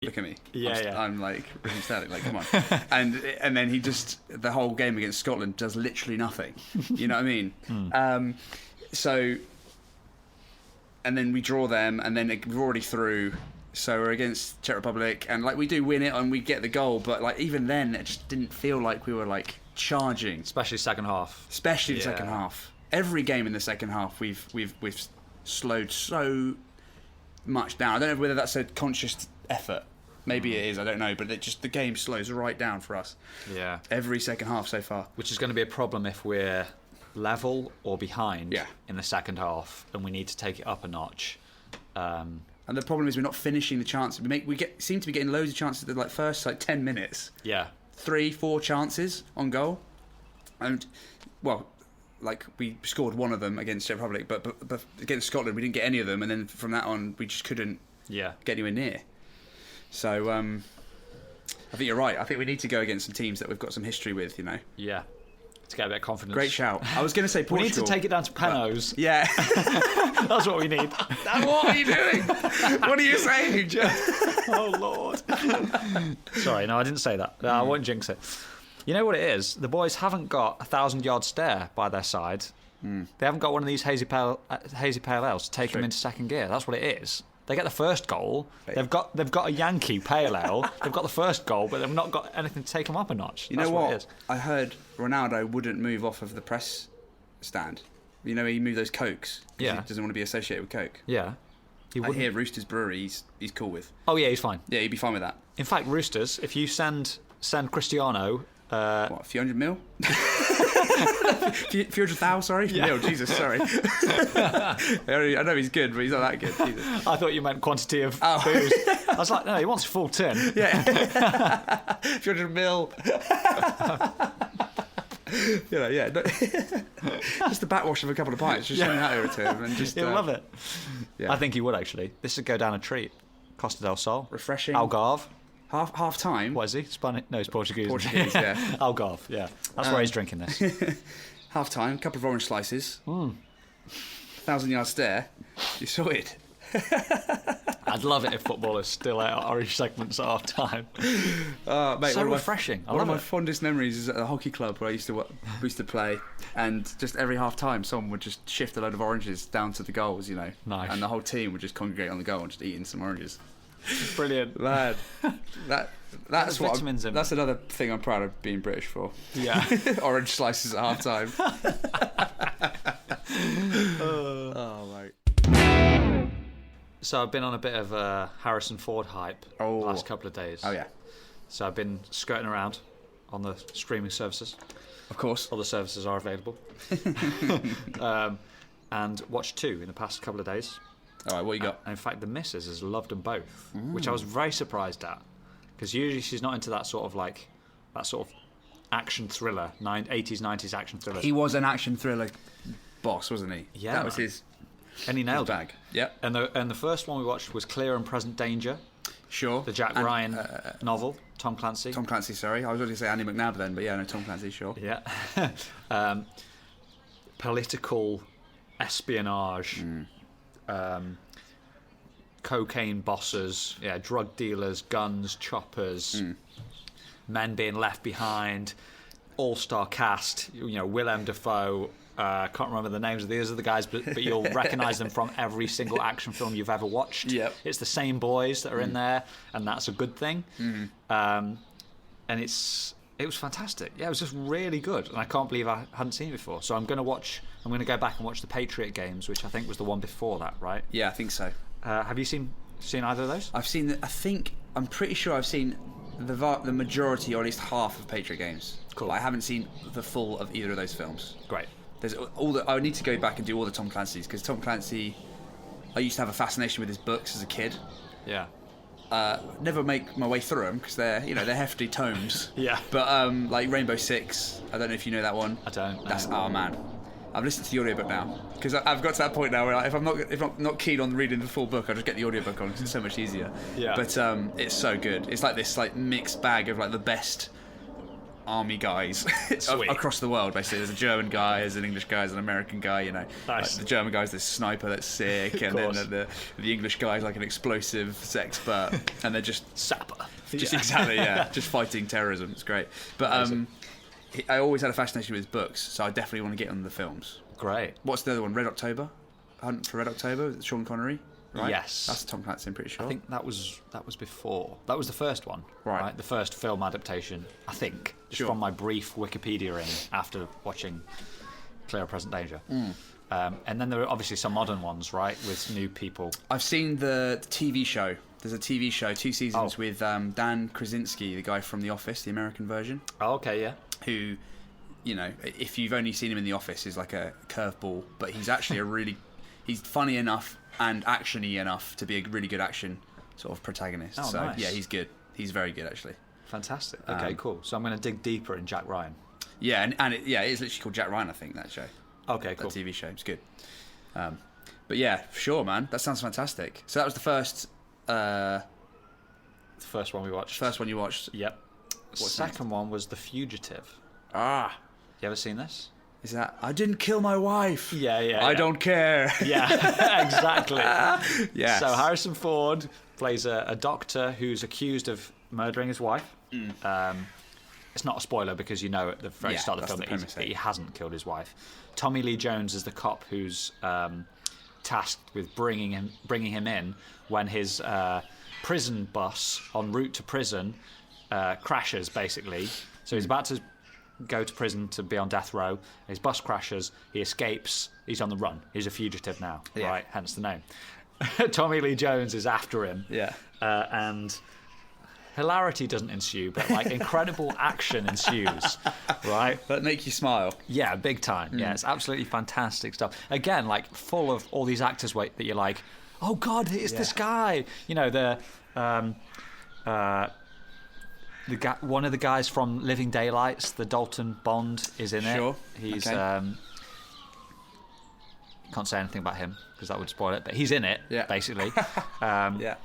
look at me. Yeah, I'm like Raheem Sterling, like come on. and then he just the whole game against Scotland does literally nothing. You know what I mean? So, and then we draw them, and then we're already through. So we're against Czech Republic, and like we do win it, and we get the goal. But like even then, it just didn't feel like we were like charging. Especially second half. Especially the second half. Every game in the second half, we've slowed so much down. I don't know whether that's a conscious effort. Maybe it is, I don't know, but the game slows right down for us. Yeah. Every second half so far. Which is going to be a problem if we're level or behind in the second half, and we need to take it up a notch. And the problem is we're not finishing the chances. We seem to be getting loads of chances in the first 10 minutes. Yeah. 3-4 chances on goal. And, well, we scored one of them against Czech Republic, but against Scotland we didn't get any of them, and then from that on we just couldn't get anywhere near. So I think you're right. I think we need to go against some teams that we've got some history with, you know. Yeah. To get a bit of confidence. Great shout. I was going to say Portugal. We need to take it down to penalties. Yeah. That's what we need. What are you doing? What are you saying? Oh, Lord. Sorry, no, I didn't say that. No, I won't jinx it. You know what it is? The boys haven't got a 1,000-yard stare by their side. They haven't got one of these hazy pale ales to take them into second gear. That's what it is. They get the first goal. They've got a Yankee pale ale. They've got the first goal, but they've not got anything to take them up a notch. You know what? I heard Ronaldo wouldn't move off of the press stand. You know, he moved those Cokes. He doesn't want to be associated with Coke. Yeah. I hear Roosters Brewery he's cool with. Oh, yeah, he's fine. Yeah, he'd be fine with that. In fact, Roosters, if you send Cristiano... what, a few hundred mil? few hundred thousand, sorry? Yeah. Mil, Jesus, sorry. I know he's good, but he's not that good. Jesus. I thought you meant quantity of booze. I was like, no, he wants a full tin. Yeah. Few hundred mil. Just the backwash of a couple of pints, just send that over to him. And just, he'll love it. Yeah. I think he would, actually. This would go down a treat. Costa del Sol. Refreshing. Algarve. Half time. What is he? Spanish? No, he's Portuguese. Portuguese, yeah. Algarve, yeah. That's where he's drinking this. Half time, a couple of orange slices. 1,000-yard stare. You sorted. I'd love it if footballers still ate orange segments at half time. Mate, so refreshing. One of my fondest memories is at the hockey club where I used to play, and just every half time someone would just shift a load of oranges down to the goals, you know. Nice. And the whole team would just congregate on the goal and just eating some oranges. Brilliant, lad. That's what that's another thing I'm proud of being British for. Yeah. Orange slices at half time. Oh mate. So I've been on a bit of a Harrison Ford hype the last couple of days. Oh yeah. So I've been skirting around on the streaming services. Of course. All the services are available. And watched 2 in the past couple of days. All right, what you got? In fact, the missus has loved them both, which I was very surprised at, because usually she's not into that sort of action thriller, 80s, 90s action thriller. He was an action thriller boss, wasn't he? Yeah, that was his. And he nailed bag. Yep. And the first one we watched was Clear and Present Danger. Sure. The Jack Ryan novel, Tom Clancy. Tom Clancy, sorry, I was going to say Andy McNabb then, but yeah, no, Tom Clancy, sure. Yeah. Political espionage. Cocaine bosses, drug dealers, guns, choppers, men being left behind, all-star cast, Willem Dafoe, can't remember the names of the other guys, but you'll recognise them from every single action film you've ever watched. Yep. It's the same boys that are in there, and that's a good thing. And it was fantastic. Yeah, it was just really good, and I can't believe I hadn't seen it before. So I'm going to go back and watch the Patriot Games, which I think was the one before that, right? Yeah, I think so. Have you seen either of those? I'm pretty sure I've seen the majority, or at least half of Patriot Games. Cool. But I haven't seen the full of either of those films. Great. There's I need to go back and do all the Tom Clancy's, because Tom Clancy, I used to have a fascination with his books as a kid. Yeah. Never make my way through them because they're hefty tomes. Yeah. But like Rainbow Six, I don't know if you know that one. I don't. Oh man, I've listened to the audiobook now because I've got to that point now where if I'm not keen on reading the full book, I just get the audiobook on because it's so much easier. Yeah. But it's so good. It's like this mixed bag of the best army guys Sweet. across the world. Basically, there's a German guy, there's an English guy, there's an American guy. You know, Nice. like the German guy's this sniper that's sick, and then course. the English guy's like an explosives expert, and they're just Sapper. just exactly just fighting terrorism. It's great. But Amazing. I always had a fascination with his books, so I definitely want to get on the films. Great. What's the other one? Red October. Hunt for Red October with Sean Connery. Right? Yes. That's Tom Clancy, I'm pretty sure. I think that was before. That was the first one, Right. The first film adaptation, I think, just Sure. from my brief Wikipediaing after watching Clear Present Danger. And then there are obviously some modern ones, right, with new people. I've seen the TV show. There's a TV show, 2 seasons, Oh. with Dan Krasinski, the guy from The Office, the American version, Oh, okay, yeah. who, you know, if you've only seen him in The Office, is like a curveball, but he's actually he's funny enough and actiony enough to be a really good action sort of protagonist. Oh, so nice. yeah, he's good. He's very good, actually. Fantastic. Okay, cool. So I'm going to dig deeper in Jack Ryan. Yeah, and it is literally called Jack Ryan, I think, that show. Okay, cool. That TV show. It's good. But yeah, sure, man. That sounds fantastic. So that was the first The first one we watched. one you watched. Yep. Second one was The Fugitive. Ah, You ever seen this? is that I didn't kill my wife? Yeah. I don't care. Yeah, exactly. Yes. So Harrison Ford plays a doctor who's accused of murdering his wife. It's not a spoiler because you know at the very Yeah, start of the that's film the that premise, he hasn't killed his wife. Tommy Lee Jones is the cop who's tasked with bringing him in when his prison bus en route to prison crashes, basically. So he's about to go to prison to be on death row. His bus crashes. He escapes. He's on the run. He's a fugitive now, right? Hence the name. Tommy Lee Jones is after him. Yeah. And hilarity doesn't ensue, but like incredible action ensues, right? That make you smile. Yeah, big time. Yeah, it's absolutely fantastic stuff. Again, like full of all these actors that you're like, oh God, it's this guy. You know, the guy, one of the guys from Living Daylights, the Dalton Bond, is in Sure. it. He's Okay. can't say anything about him because that would spoil it, but he's in it basically. Yeah.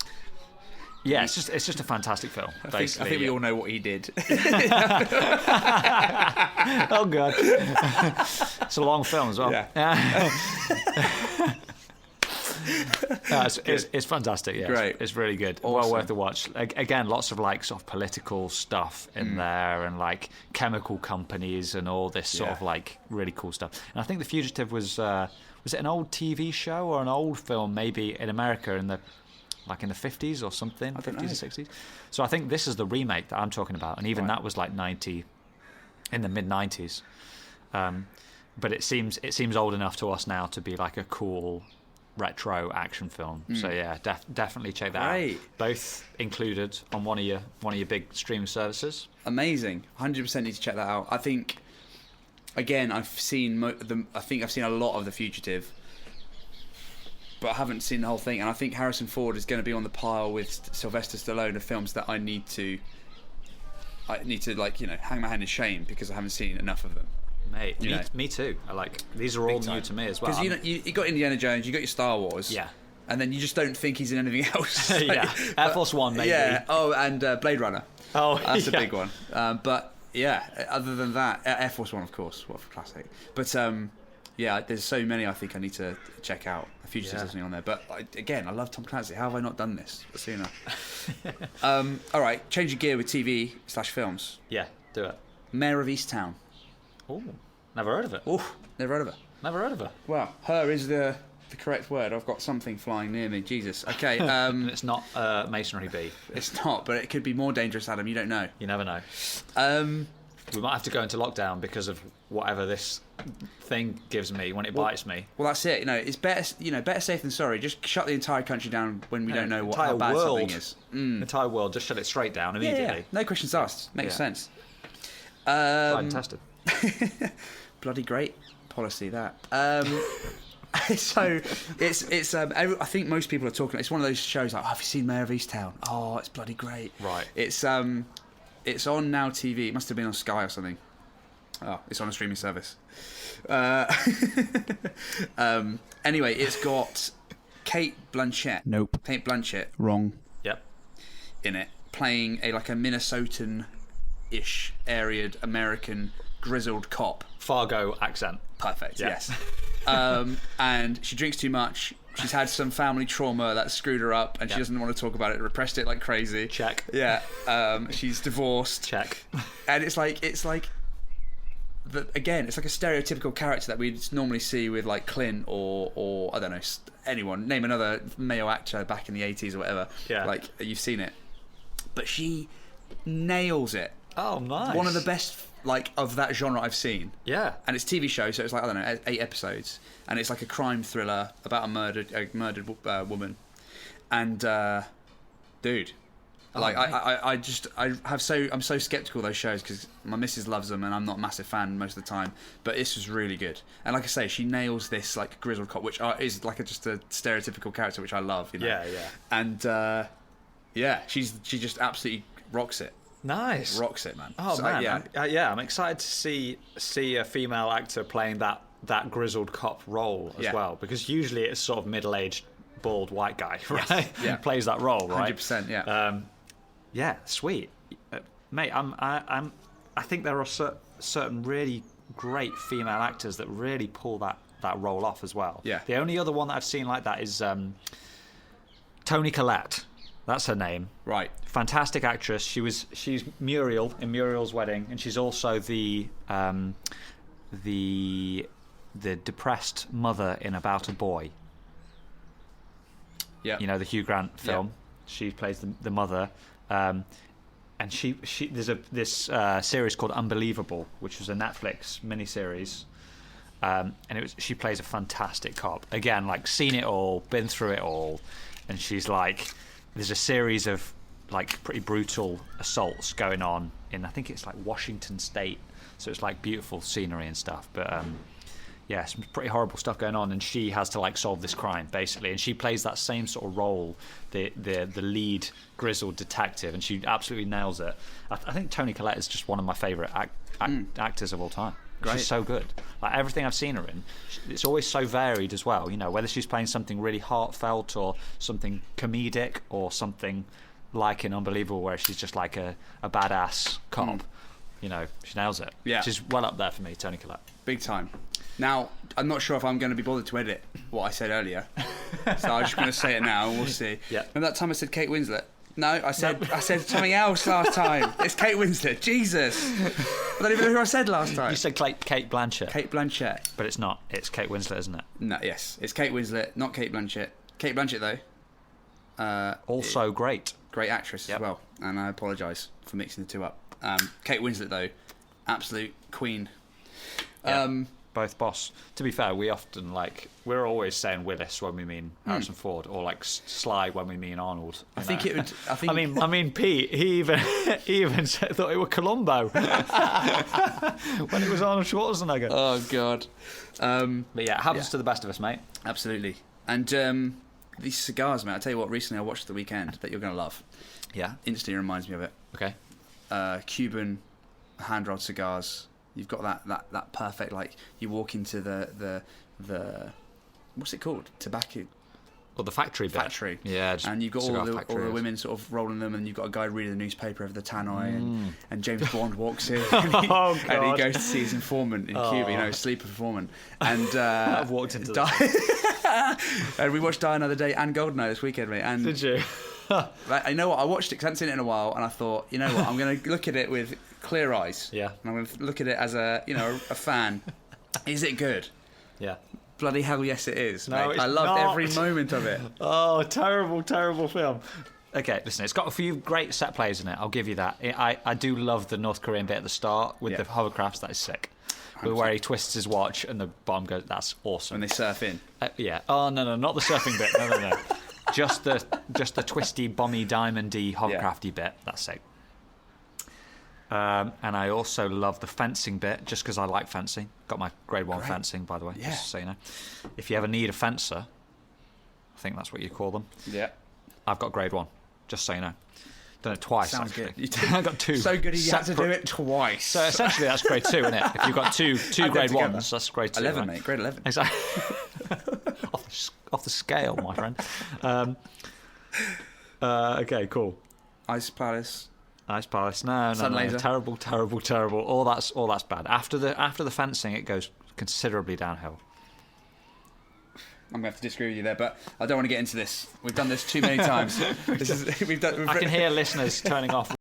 Yeah, it's just a fantastic film. I think we all know what he did. Oh God, it's a long film as well. Yeah. No, it's fantastic. Yeah, Great. It's really good. Well Awesome. worth the watch. Again, lots of like sort of political stuff in there, and like chemical companies and all this sort of like really cool stuff. And I think The Fugitive was it an old TV show or an old film, maybe in America in the 50s or something, 50s or 60s. So I think this is the remake that I'm talking about, and even that was like in the mid 90s. But it seems old enough to us now to be like a cool retro action film. So yeah, definitely check that out. Both included on one of your big streaming services. Amazing. 100% need to check that out. I think, again, I've seen a lot of The Fugitive, but I haven't seen the whole thing. And I think Harrison Ford is going to be on the pile with Sylvester Stallone of films that I need to like, you know, hang my head in shame because I haven't seen enough of them. Mate, me too. I like these are all new to me as well. Because you got Indiana Jones, you got your Star Wars, Yeah. and then you just don't think he's in anything else. Yeah, Air Force One maybe. Yeah. Oh, and Blade Runner. Oh, That's yeah. a big one. But yeah, other than that, Air Force One, of course, what a classic. But yeah, there's so many I think I need to check out. A Fugitive's definitely on there. But again, I love Tom Clancy. How have I not done this sooner? All right, changing gear with TV/films. Yeah, do it. Mayor of Easttown. Oh, never heard of it. Oh, never heard of her. Never heard of her. Well, her is the correct word. I've got something flying near me. Jesus. Okay. And it's not masonry bee. It's not, but it could be more dangerous, Adam. You don't know. You never know. We might have to go into lockdown because of whatever this thing gives me when it bites me. Well, that's it. You know, it's better safe than sorry. Just shut the entire country down when we don't know how Entire bad world. something is. The entire world, just shut it straight down immediately. Yeah. No questions asked. Makes sense. Tried and tested. Bloody great policy that. So it's I think most people are talking. It's one of those shows like, oh, have you seen Mayor of Easttown? Oh, it's bloody great. Right. It's on Now TV. It must have been on Sky or something. Oh, it's on a streaming service. Anyway, it's got Kate Blanchett. Nope. Kate Blanchett Wrong. Yep. in it, playing a Minnesotan ish, arid American grizzled cop. Fargo accent. Perfect. Yeah. Yes. And she drinks too much. She's had some family trauma that screwed her up, and she doesn't want to talk about it. Repressed it like crazy. Check. Yeah. She's divorced. Check. And it's like again, it's like a stereotypical character that we normally see with like Clint or I don't know, anyone. Name another male actor back in the 80s or whatever. Yeah. Like you've seen it, but she nails it. Oh, nice. One of the best like of that genre I've seen. Yeah. And it's a TV show, so it's like, I don't know, 8 episodes, and it's like a crime thriller about a murdered woman. And dude, like I'm so skeptical of those shows because my missus loves them and I'm not a massive fan most of the time. But this was really good, and like I say, she nails this like grizzled cop, which is like just a stereotypical character, which I love. You know? Yeah, yeah. And she just absolutely rocks it. Nice. Rocks it, man. Oh, So, man. yeah. I'm excited to see a female actor playing that grizzled cop role as well, because usually it's sort of middle-aged, bald white guy, right? Yes. Yeah. Plays that role, right? 100%, yeah. Yeah, sweet. Mate, I think there are certain really great female actors that really pull that role off as well. Yeah. The only other one that I've seen like that is Toni Collette. That's her name. Right. Fantastic actress. She's Muriel in Muriel's Wedding, and she's also the depressed mother in About a Boy. Yeah. You know, the Hugh Grant film. Yeah. She plays the mother, and she there's this series called Unbelievable, which was a Netflix miniseries, and she plays a fantastic cop. Again, like seen it all, been through it all, and she's like. There's a series of like pretty brutal assaults going on in, I think it's like Washington State, so it's like beautiful scenery and stuff, but yeah, some pretty horrible stuff going on, and she has to like solve this crime basically, and she plays that same sort of role, the lead grizzled detective, and she absolutely nails it. I think Toni Collette is just one of my favourite actors of all time. Great. She's so good. Like everything I've seen her in, it's always so varied as well. You know, whether she's playing something really heartfelt or something comedic or something like in Unbelievable, where she's just like a badass cop. You know, she nails it. Yeah. She's well up there for me, Toni Collette. Big time. Now, I'm not sure if I'm going to be bothered to edit what I said earlier, so I'm just going to say it now and we'll see. Yeah. Remember that time I said Kate Winslet? No, I said something else last time. It's Kate Winslet. Jesus. I don't even know who I said last time. You said Kate Blanchett. Kate Blanchett. But it's not. It's Kate Winslet, isn't it? No, yes. It's Kate Winslet, not Kate Blanchett. Kate Blanchett, though. Also great. Great actress as well. And I apologise for mixing the two up. Kate Winslet, though, absolute queen. Yeah. Both boss. To be fair, we're always saying Willis when we mean Harrison Ford, or like Sly when we mean Arnold. I think I mean, Pete. He even thought it was Columbo when it was Arnold Schwarzenegger. Oh God. But yeah, it happens to the best of us, mate. Absolutely. And these cigars, mate. I tell you what. Recently, I watched The Weekend that you're going to love. Yeah. Instantly reminds me of it. Okay. Cuban hand-rolled cigars. You've got that perfect, like, you walk into the what's it called? Tobacco. Or the factory bit. Factory. Yeah. And you've got all the women sort of rolling them, and you've got a guy reading the newspaper over the tannoy, and James Bond walks in, and he goes to see his informant in Cuba, you know, sleeper informant. And I've walked into that. And we watched Die Another Day and Goldeneye this weekend, mate. And did you? You know what? I watched it because I hadn't seen it in a while, and I thought, you know what? I'm going to look at it with clear eyes. Yeah. And I'm going to look at it as a fan. Is it good? Yeah. Bloody hell, yes, it is. No, mate. I loved every moment of it. Oh, terrible, terrible film. Okay, listen, it's got a few great set plays in it. I'll give you that. I do love the North Korean bit at the start with the hovercrafts. That is sick. 100%. Where he twists his watch and the bomb goes. That's awesome. When they surf in. Yeah. Oh no, not the surfing bit. No. Just the twisty, bomby, diamondy, hovercrafty bit. That's sick. And I also love the fencing bit, just because I like fencing. Got my grade 1 fencing, by the way, just so you know. If you ever need a fencer, I think that's what you call them. Yeah. I've got grade 1, just so you know. Done it twice. Sounds actually. good. I got 2. So good you had to do it twice. So essentially, that's grade 2, isn't it? If you've got two grade 1s, that's grade 2. 11, right? mate. Grade 11. Exactly. off the scale, my friend. Okay, cool. Ice Palace, Ice Palace. No. Sunlaser. Terrible, terrible, terrible. All that's bad. After the fencing, it goes considerably downhill. I'm going to have to disagree with you there, but I don't want to get into this. We've done this too many times. I can hear listeners turning off